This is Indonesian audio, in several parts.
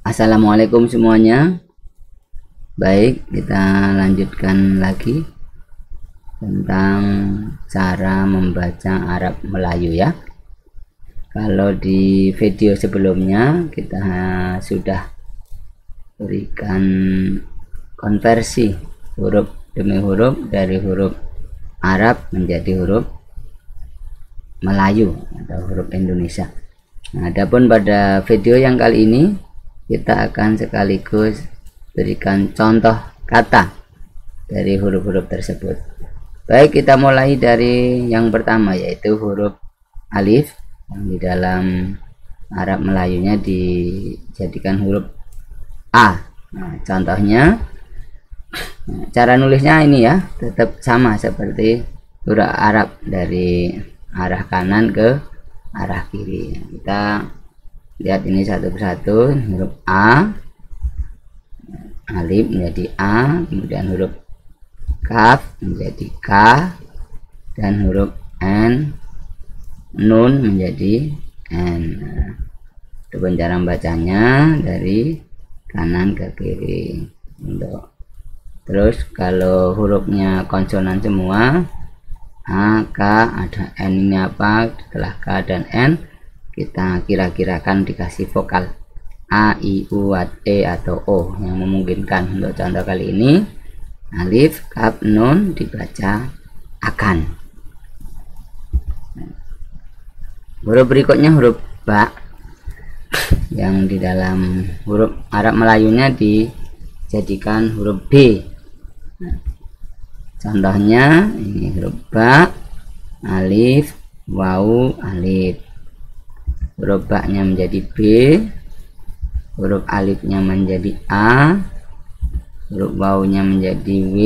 Assalamualaikum semuanya. Baik, kita lanjutkan lagi tentang cara membaca Arab Melayu ya. Kalau di video sebelumnya kita sudah berikan konversi huruf demi huruf dari huruf Arab menjadi huruf Melayu atau huruf Indonesia. Nah, adapun pada video yang kali ini kita akan sekaligus berikan contoh kata dari huruf-huruf tersebut. Baik, kita mulai dari yang pertama, yaitu huruf alif yang di dalam Arab Melayunya dijadikan huruf A. Nah, contohnya, cara nulisnya ini ya, tetap sama seperti huruf Arab dari arah kanan ke arah kiri. Kita lihat ini satu persatu. Huruf A, alif menjadi A, kemudian huruf kaf menjadi K, dan huruf N, nun menjadi N. Itu cara bacanya dari kanan ke kiri. Terus kalau hurufnya konsonan semua, A, K, ada N, ini apa? Setelah K dan N kita kira-kirakan dikasih vokal A, I, U, E atau O yang memungkinkan. Untuk contoh kali ini alif, kaf, nun dibaca akan. Huruf berikutnya huruf Ba yang di dalam huruf Arab Melayunya dijadikan huruf B. Contohnya ini huruf Ba, alif, wawu, alif. Huruf Ba-nya menjadi B, huruf alifnya menjadi A, huruf wawu-nya menjadi W,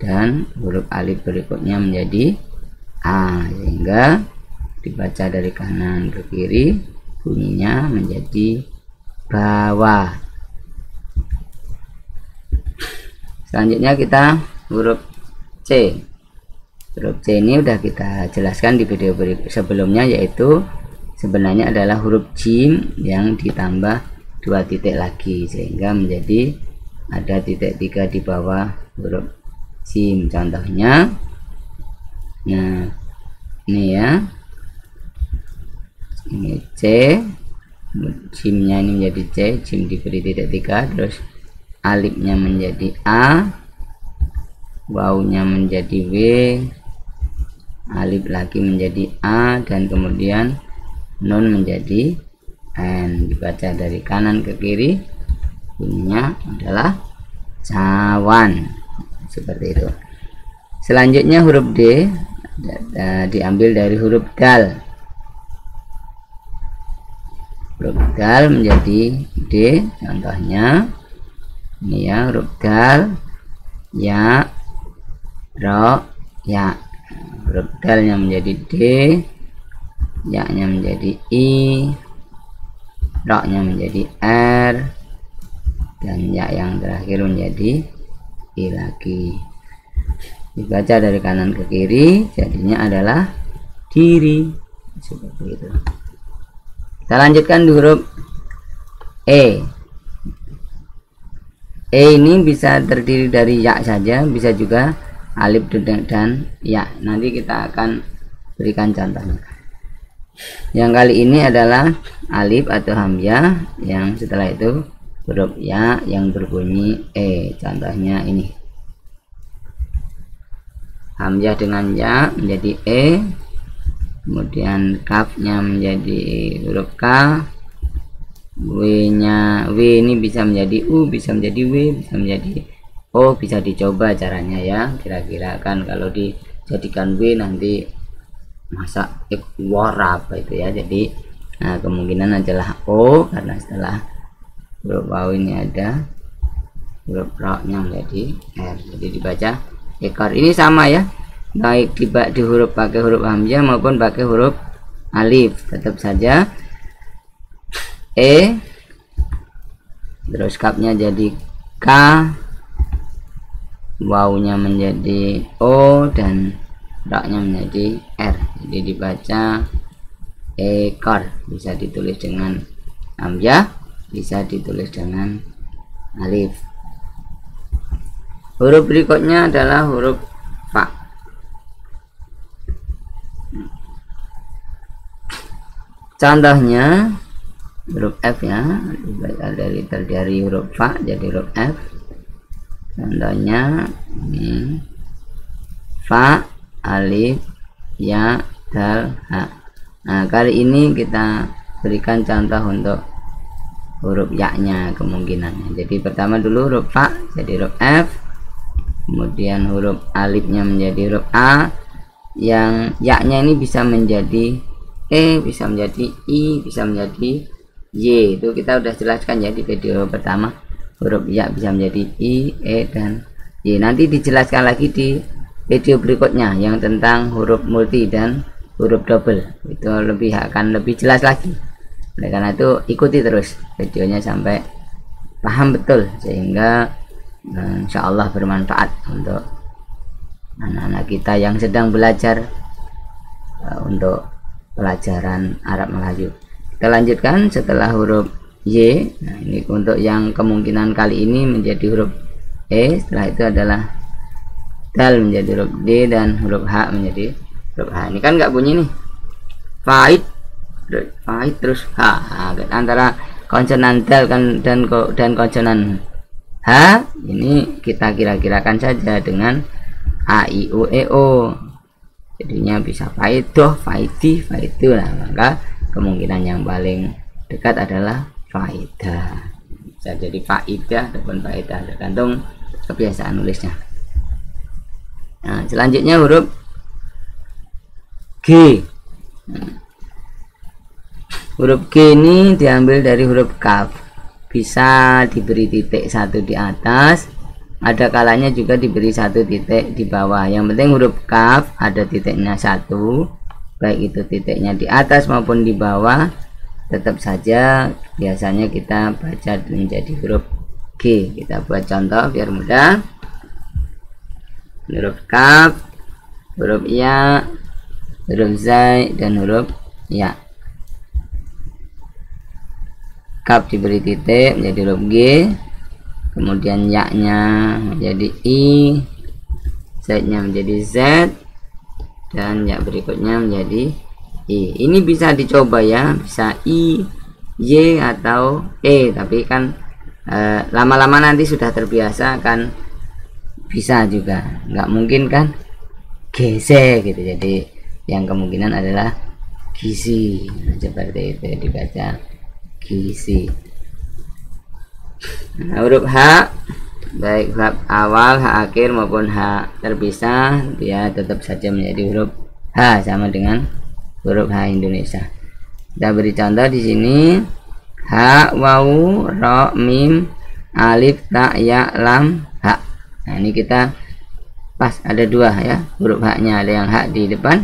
dan huruf alif berikutnya menjadi A, sehingga dibaca dari kanan ke kiri bunyinya menjadi bawah. Selanjutnya kita huruf C. Huruf C ini udah kita jelaskan di video sebelumnya, yaitu sebenarnya adalah huruf jim yang ditambah 2 titik lagi sehingga menjadi ada titik 3 di bawah huruf jim. Contohnya, nah ini ya, ini C, jimnya ini menjadi C, jim diberi titik 3, terus alifnya menjadi A, wawunya menjadi W, alif lagi menjadi A, dan kemudian nun menjadi N. Dibaca dari kanan ke kiri bunyinya adalah cawan, seperti itu. Selanjutnya huruf D diambil dari huruf dal. Huruf dal menjadi D. Contohnya ini ya, huruf dal, ya, ro, ya. Huruf dalnya menjadi D, ya-nya menjadi I, ro-nya menjadi R, dan ya yang terakhir menjadi I lagi. Dibaca dari kanan ke kiri jadinya adalah diri, seperti itu. Kita lanjutkan di huruf E. E ini bisa terdiri dari ya saja, bisa juga alif dan ya. Nanti kita akan berikan contohnya. Yang kali ini adalah alif atau hamzah, yang setelah itu huruf ya yang berbunyi E. Contohnya ini, hamzah dengan ya menjadi E, kemudian kafnya menjadi huruf K, W-nya, W ini bisa menjadi U, bisa menjadi W, bisa menjadi O. Bisa dicoba caranya ya, kira-kira kan kalau dijadikan W nanti masa ikhwar apa itu ya. Jadi nah, kemungkinan adalah O, karena setelah huruf wawu ini ada huruf ro-nya menjadi R, jadi dibaca ekor. Ini sama ya, baik di huruf pakai huruf hamzah maupun pakai huruf alif, tetap saja E, terus kapnya jadi K, wawunya menjadi O, dan ro-nya menjadi R. Jadi dibaca ekor, bisa ditulis dengan hamzah bisa ditulis dengan alif. Huruf berikutnya adalah huruf fa. Contohnya huruf F ya, dari huruf fa jadi huruf F. Contohnya ini fa, alif, ya, dal, ha. Nah, kali ini kita berikan contoh untuk huruf ya-nya kemungkinannya. Jadi pertama dulu huruf fa jadi huruf F, kemudian huruf alifnya menjadi huruf A, yang ya-nya ini bisa menjadi E, bisa menjadi I, bisa menjadi Y. Itu kita udah jelaskan ya di video pertama. Huruf ya bisa menjadi I, E, dan Y. Nanti dijelaskan lagi di video berikutnya yang tentang huruf multi dan huruf double. Itu akan lebih jelas lagi. Oleh karena itu ikuti terus videonya sampai paham betul, sehingga insya Allah bermanfaat untuk anak-anak kita yang sedang belajar untuk pelajaran Arab Melayu. Kita lanjutkan setelah huruf Y. Nah, ini untuk yang kemungkinan kali ini menjadi huruf E. Setelah itu adalah dal menjadi huruf D dan huruf H menjadi huruf H. Ini kan nggak bunyi nih, faid terus H. Nah, antara konsonan dal dan konsonan H ini kita kira-kirakan saja dengan A, I, U, E, O. Jadinya bisa faidoh, faidi, faidu. Nah, maka kemungkinan yang paling dekat adalah faidah. Bisa jadi faidah ataupun faidah, tergantung kebiasaan nulisnya. Nah, selanjutnya huruf G. Huruf G ini diambil dari huruf kaf. Bisa diberi titik satu di atas, ada kalanya juga diberi satu titik di bawah. Yang penting huruf kaf ada titiknya satu, baik itu titiknya di atas maupun di bawah, tetap saja biasanya kita baca menjadi huruf G. Kita buat contoh biar mudah. Huruf kaf, huruf ya, huruf zai, dan huruf ya. Kaf diberi titik menjadi huruf G, kemudian ya-nya menjadi I, Z-nya menjadi Z, dan ya berikutnya menjadi I. Ini bisa dicoba ya, bisa I, Y, atau E, tapi kan lama-lama nanti sudah terbiasa kan bisa juga, nggak mungkin kan GC gitu. Jadi yang kemungkinan adalah gizi. Nah, seperti itu dibaca gizi. Nah, huruf H, baik H awal, H akhir maupun H terpisah, dia tetap saja menjadi huruf H, sama dengan huruf H Indonesia. Kita beri contoh di sini: H, wawu, ro, mim, alif, ta, ya, lam, H. Nah, ini kita pas ada dua ya, huruf H-nya ada yang H di depan,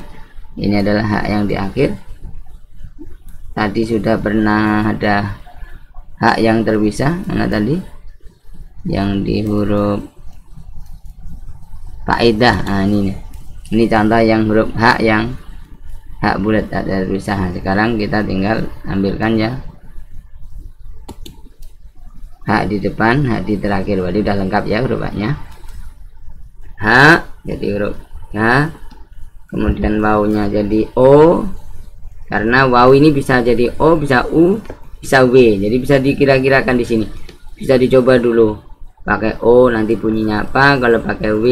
ini adalah H yang di akhir. Tadi sudah pernah ada H yang terpisah, mana tadi? Yang di huruf faedah. Nah, ini contoh yang huruf H yang H bulat ada terpisah. Nah, sekarang kita tinggal ambilkan ya H di depan, H di terakhir. Berarti udah lengkap ya huruf H-nya. H jadi huruf H, kemudian wawunya jadi O, karena wawu ini bisa jadi O, bisa U, bisa W. Jadi bisa dikira-kirakan di sini. Bisa dicoba dulu pakai O nanti bunyinya apa, kalau pakai W,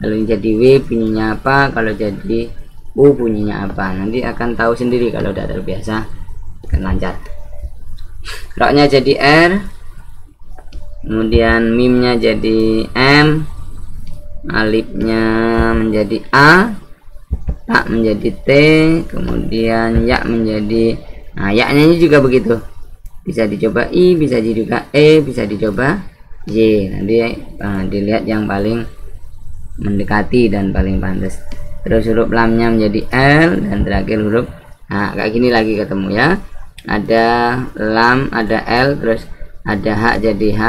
kalau jadi W bunyinya apa, kalau jadi U bunyinya apa. Nanti akan tahu sendiri kalau udah terbiasa, akan lancar. Roknya jadi R, kemudian mimnya jadi M, alifnya menjadi A, tak menjadi T, kemudian ya menjadi, nah ya-nya ini juga begitu, bisa dicoba I, bisa juga E, bisa dicoba Y. Nanti dilihat yang paling mendekati dan paling pantas. Terus huruf lamnya menjadi L, dan terakhir huruf, nah kayak gini lagi ketemu ya, ada lam, ada L, terus ada H jadi H,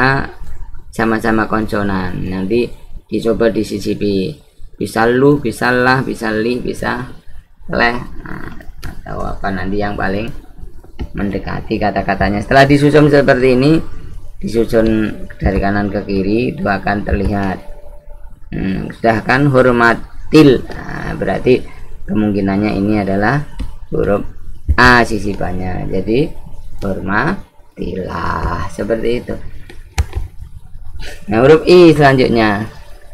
sama-sama konsonan. Nanti dicoba disisipi, bisa lu, bisa lah, bisa li, bisa leh, nah, atau apa nanti yang paling mendekati kata-katanya. Setelah disusun seperti ini, disusun dari kanan ke kiri, itu akan terlihat. Sedangkan hormatil, nah, berarti kemungkinannya ini adalah huruf A sisipannya, jadi hormatilah, seperti itu. Nah, huruf I selanjutnya.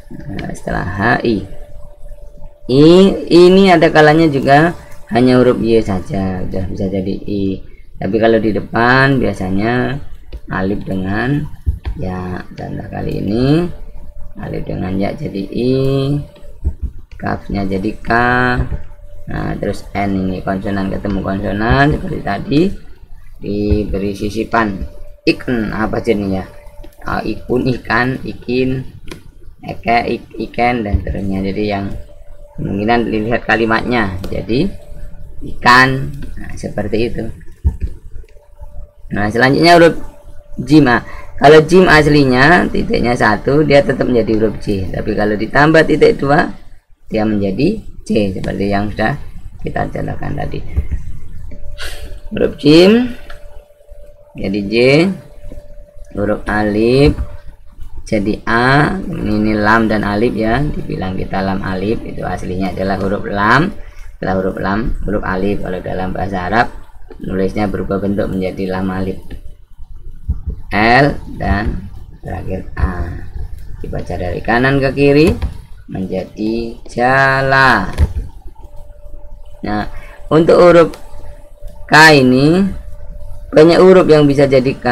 Nah, setelah HI, ini ada kalanya juga hanya huruf Y saja, sudah bisa jadi I. Tapi kalau di depan biasanya alif dengan ya. Contoh kali ini alif dengan ya jadi I, kafnya jadi K. Nah, terus N, ini konsonan ketemu konsonan seperti tadi, diberi sisipan ikan apa jenisnya, ikun, ikan, ikin, eke, iken, dan seterusnya. Jadi yang kemungkinan dilihat kalimatnya jadi ikan. Nah, seperti itu. Nah, selanjutnya huruf jim. Kalau jim aslinya titiknya 1, dia tetap menjadi huruf J, tapi kalau ditambah titik 2 dia menjadi C, seperti yang sudah kita contohkan tadi. Huruf jim jadi J, huruf alif jadi A. Ini lam dan alif ya, dibilang kita lam alif, itu aslinya adalah huruf lam. Setelah huruf lam, huruf alif. Kalau dalam bahasa Arab nulisnya berubah bentuk menjadi lam alif, L, dan terakhir A. Dibaca dari kanan ke kiri menjadi jala. Nah, untuk huruf K ini banyak huruf yang bisa jadi K.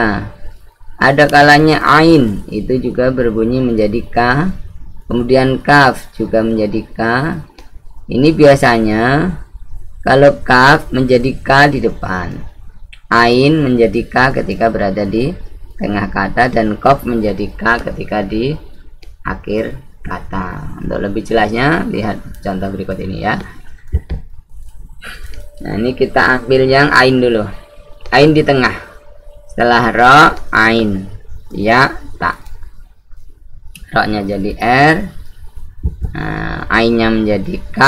Ada kalanya ain itu juga berbunyi menjadi K, kemudian kaf juga menjadi K. Ini biasanya kalau kaf menjadi K di depan, ain menjadi K ketika berada di tengah kata, dan kof menjadi K ketika di akhir kata. Untuk lebih jelasnya lihat contoh berikut ini ya. Nah, ini kita ambil yang ain dulu. Ain di tengah. Setelah ro, ain, ya, tak. Ro-nya jadi R, nah, ainnya menjadi K,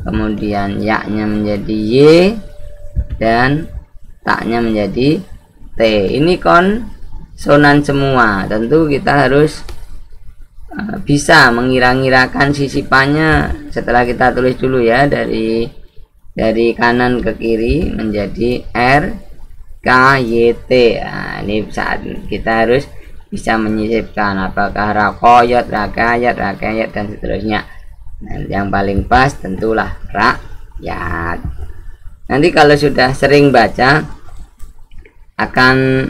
kemudian ya-nya menjadi Y, dan taknya menjadi T. Ini konsonan semua. Tentu kita harus bisa mengira-ngirakan sisipannya setelah kita tulis dulu ya, dari kanan ke kiri menjadi R, K, Y, T. Nah, ini saat kita harus bisa menyisipkan apakah rakoyat, rakayat, dan seterusnya. Nah, yang paling pas tentulah rakyat. Nanti kalau sudah sering baca, akan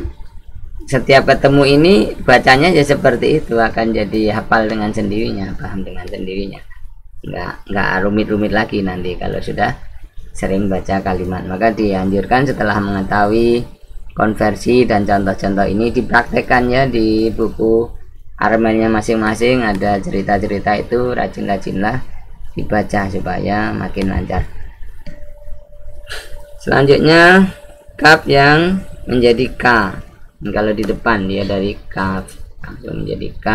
setiap ketemu ini bacanya ya seperti itu, akan jadi hafal dengan sendirinya, paham dengan sendirinya, nggak rumit-rumit lagi nanti kalau sudah sering baca kalimat. Maka dianjurkan setelah mengetahui konversi dan contoh-contoh ini dipraktekkan ya di buku Armennya masing-masing, ada cerita-cerita itu, rajin-rajinlah dibaca supaya makin lancar. Selanjutnya kaf yang menjadi K. Kalau di depan dia dari kaf langsung menjadi K.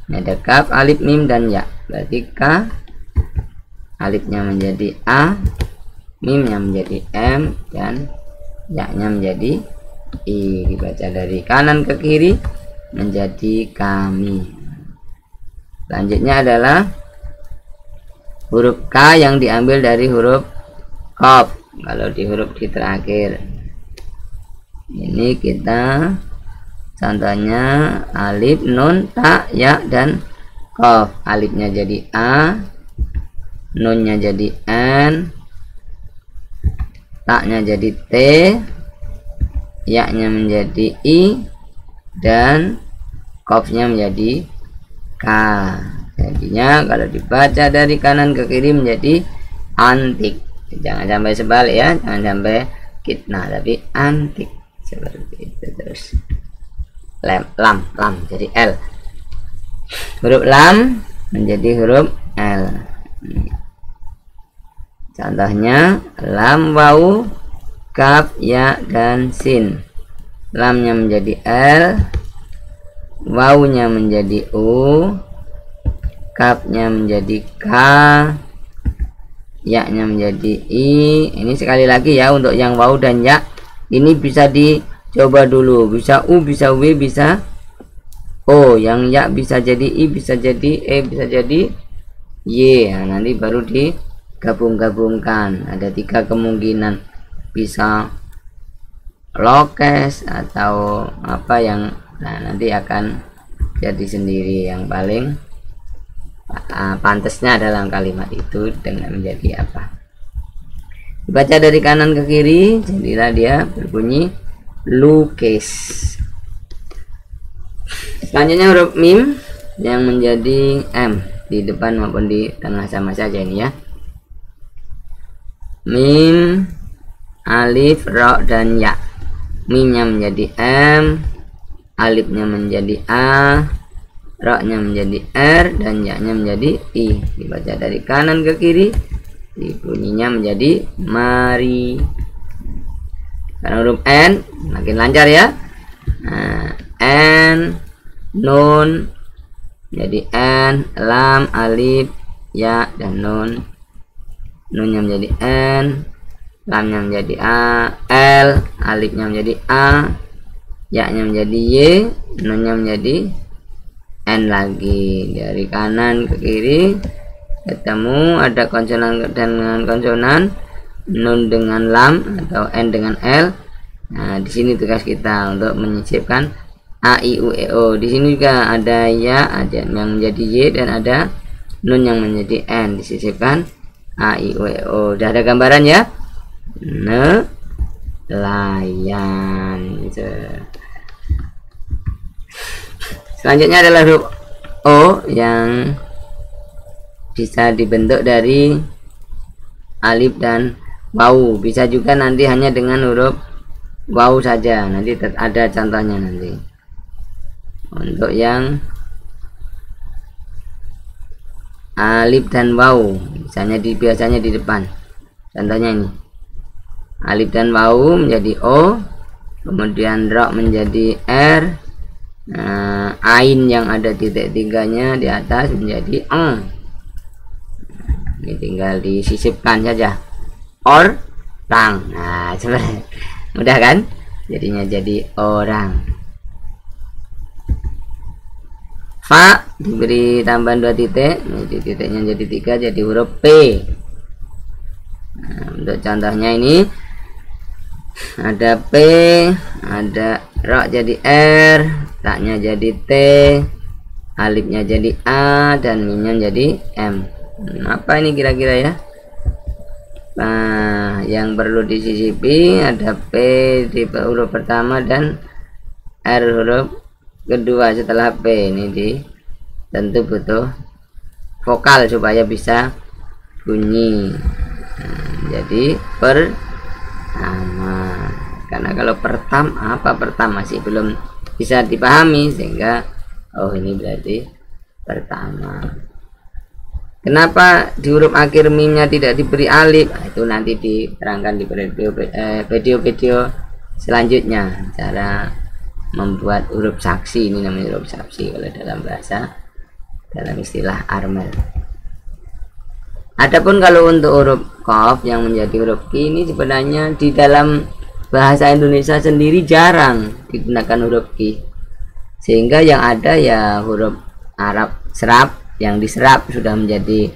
Ini ada kaf, alif, mim, dan ya. Berarti K, alifnya menjadi A, mimnya menjadi M, dan ya-nya menjadi I. Dibaca dari kanan ke kiri menjadi kami. Selanjutnya adalah huruf K yang diambil dari huruf Qaf. Kalau di huruf di terakhir ini kita contohnya alif, nun, ta, ya, dan qaf. Alifnya jadi A, nunnya jadi N, taknya jadi T, ya-nya menjadi I, dan qafnya menjadi K. Jadinya kalau dibaca dari kanan ke kiri menjadi antik. Jangan sampai sebalik ya, jangan sampai kitnah, tapi antik seperti itu. Terus lam jadi L. Huruf lam menjadi huruf L. Contohnya lam, waw, kaf, ya, dan sin. Lamnya menjadi L, wawnya menjadi U, kafnya menjadi K, ya-nya menjadi I. Ini sekali lagi ya untuk yang waw dan ya Ini bisa dicoba dulu, bisa U, bisa W, bisa O. Yang ya bisa jadi I, bisa jadi E, bisa jadi Y. Nah, nanti baru digabung-gabungkan. Ada 3 kemungkinan, bisa lokes atau apa yang nanti akan jadi sendiri. Yang paling pantasnya dalam kalimat itu dengan menjadi apa. Dibaca dari kanan ke kiri, jadilah dia berbunyi lukis. Selanjutnya huruf mim yang menjadi M di depan maupun di tengah sama saja ini ya. Mim, alif, ro, dan ya. Mimnya menjadi M, alifnya menjadi A, ro-nya menjadi R, dan ya-nya menjadi I. Dibaca dari kanan ke kiri, bunyinya menjadi mari. Karena huruf N makin lancar ya. N, nun menjadi N, lam, alif, ya, dan nun. Nunnya menjadi N, lamnya menjadi A, L, alifnya menjadi A, ya-nya menjadi Y, nunnya menjadi N lagi. Dari kanan ke kiri ketemu ada konsonan dengan konsonan, nun dengan lam atau N dengan L. Nah, di sini tugas kita untuk menyisipkan A, I, U, E, O. Di sini juga ada ya, ada yang menjadi Y, dan ada nun yang menjadi N. Disisipkan A, I, U, E, O. Udah ada gambaran ya? Nelayan. Selanjutnya adalah huruf O yang bisa dibentuk dari alif dan wawu. Bisa juga nanti hanya dengan huruf wawu saja. Nanti ada contohnya nanti. Untuk yang alif dan wawu, biasanya di depan. Contohnya ini. Alif dan wawu menjadi O, kemudian ro menjadi R, ain yang ada titik 3-nya di atas menjadi eng. Ini tinggal disisipkan saja, orang. Nah, sebenarnya mudah kan, jadinya jadi orang. Fa diberi tambahan 2 titik, jadi titiknya jadi 3, jadi huruf P. Nah, untuk contohnya ini ada P, ada ro jadi R, taknya jadi T, alifnya jadi A, dan mimnya jadi M. Apa ini kira-kira ya? Nah, yang perlu disisipi ada P di huruf pertama dan R huruf kedua setelah P. Ini tentu butuh vokal supaya bisa bunyi. Jadi pertama, karena kalau pertama masih belum bisa dipahami, sehingga ini berarti pertama. Kenapa di huruf akhir mimnya tidak diberi alif? Itu nanti diterangkan di video-video selanjutnya, cara membuat huruf saksi. Ini namanya huruf saksi kalau dalam istilah Armel. Adapun kalau untuk huruf Qaf yang menjadi huruf Q ini sebenarnya di dalam bahasa Indonesia sendiri jarang digunakan huruf Q, sehingga yang ada ya huruf Arab serap yang diserap sudah menjadi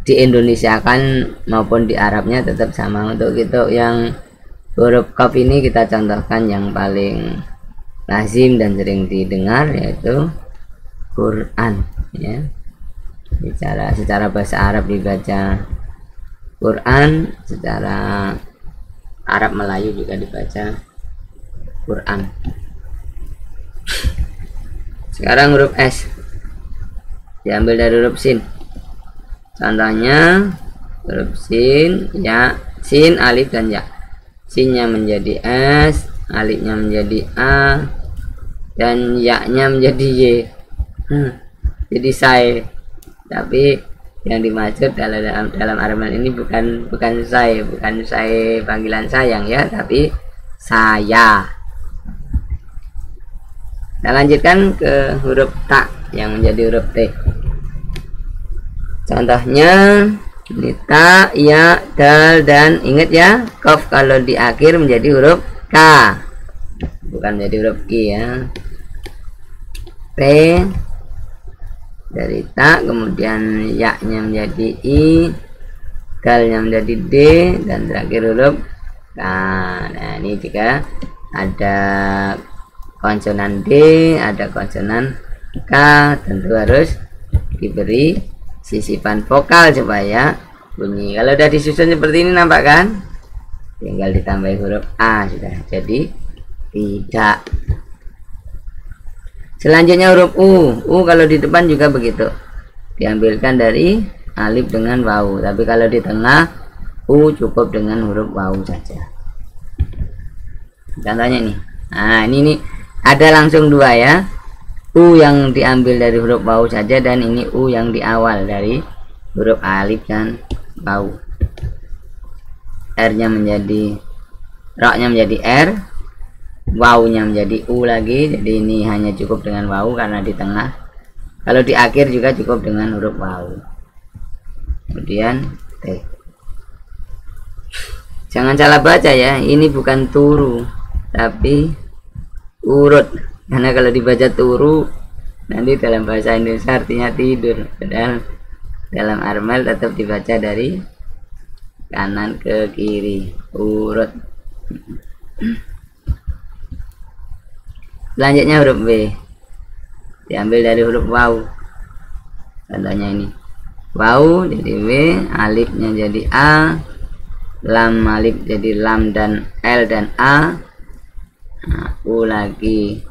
di Indonesia kan maupun di Arabnya tetap sama. Untuk itu yang huruf Qaf ini kita contohkan yang paling lazim dan sering didengar, yaitu Quran ya. Secara bahasa Arab dibaca Quran, secara Arab Melayu juga dibaca Quran. Sekarang huruf S diambil dari huruf sin. Contohnya huruf sin, ya, sin, alif, dan ya. Sinnya menjadi S, alifnya menjadi A, dan ya-nya menjadi Y. Jadi say. Tapi yang dimaksud dalam Armel ini bukan saya panggilan sayang ya, tapi saya. Kita lanjutkan ke huruf ta yang menjadi huruf T. Contohnya ini ta, ya, dal, dan ingat ya, qaf kalau di akhir menjadi huruf K, bukan menjadi huruf I ya. T dari ta, kemudian ya-nya menjadi I, dalnya menjadi D, dan terakhir huruf K. Nah, ini jika ada konsonan D, ada konsonan K, tentu harus diberi sisipan vokal supaya bunyi. Kalau udah disusun seperti ini, nampak kan? Tinggal ditambah huruf A sudah jadi tidak. Selanjutnya huruf U. U kalau di depan juga begitu, diambilkan dari alif dengan wawu, tapi kalau di tengah U cukup dengan huruf wawu saja. Contohnya ini. Nah, ini ada langsung dua ya. U yang diambil dari huruf wawu saja, dan ini U yang di awal dari huruf alif dan wawu. R-nya menjadi, ro-nya menjadi R, wawu-nya menjadi U lagi. Jadi ini hanya cukup dengan wawu karena di tengah. Kalau di akhir juga cukup dengan huruf wawu. Kemudian T. Jangan salah baca ya, ini bukan turu tapi urut, karena kalau dibaca turu nanti dalam bahasa Indonesia artinya tidur, padahal dalam Armel tetap dibaca dari kanan ke kiri, urut. Selanjutnya huruf B, diambil dari huruf wawu. Contohnya ini, wawu jadi W, alifnya jadi A, lam alif jadi lam dan L dan A. Nah, U lagi,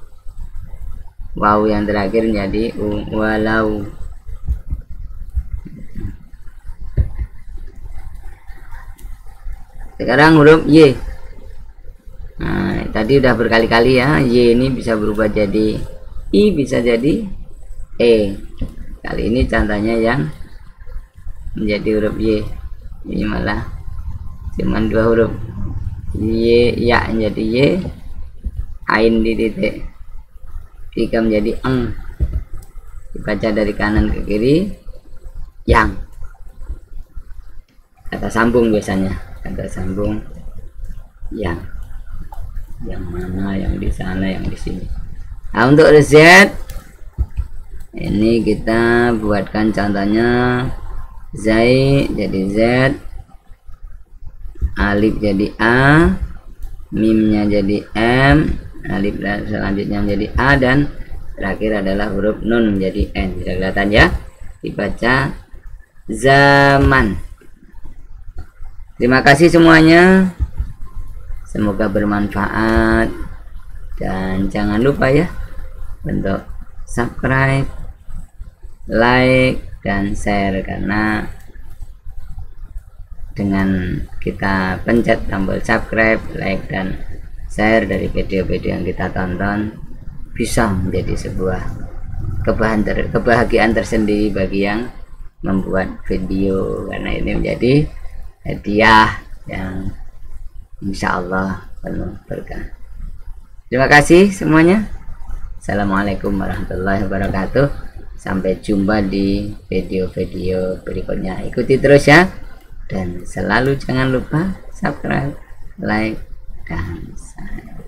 wawu yang terakhir menjadi U, walau. Sekarang huruf Y. Nah, tadi udah berkali-kali ya, Y ini bisa berubah jadi I, bisa jadi E. Kali ini contohnya yang menjadi huruf Y. Ini malah cuman dua huruf, Y, ya menjadi Y, ain di titik, tiga menjadi eng, dibaca dari kanan ke kiri, yang. Kata sambung biasanya, kata sambung yang mana, yang di sana, yang di sini. Nah, untuk Z ini kita buatkan contohnya, Zai jadi Z, alif jadi A, mimnya jadi M, alif dan selanjutnya menjadi A, dan terakhir adalah huruf nun menjadi N. Sudah kelihatan ya, dibaca zaman. Terima kasih semuanya, semoga bermanfaat, dan jangan lupa ya untuk subscribe, like, dan share, karena dengan kita pencet tombol subscribe, like, dan share dari video-video yang kita tonton bisa menjadi sebuah kebahagiaan tersendiri bagi yang membuat video, karena ini menjadi hadiah yang insya Allah penuh berkah. Terima kasih semuanya. Assalamualaikum warahmatullahi wabarakatuh. Sampai jumpa di video-video berikutnya. Ikuti terus ya, dan selalu jangan lupa subscribe, like, dan share.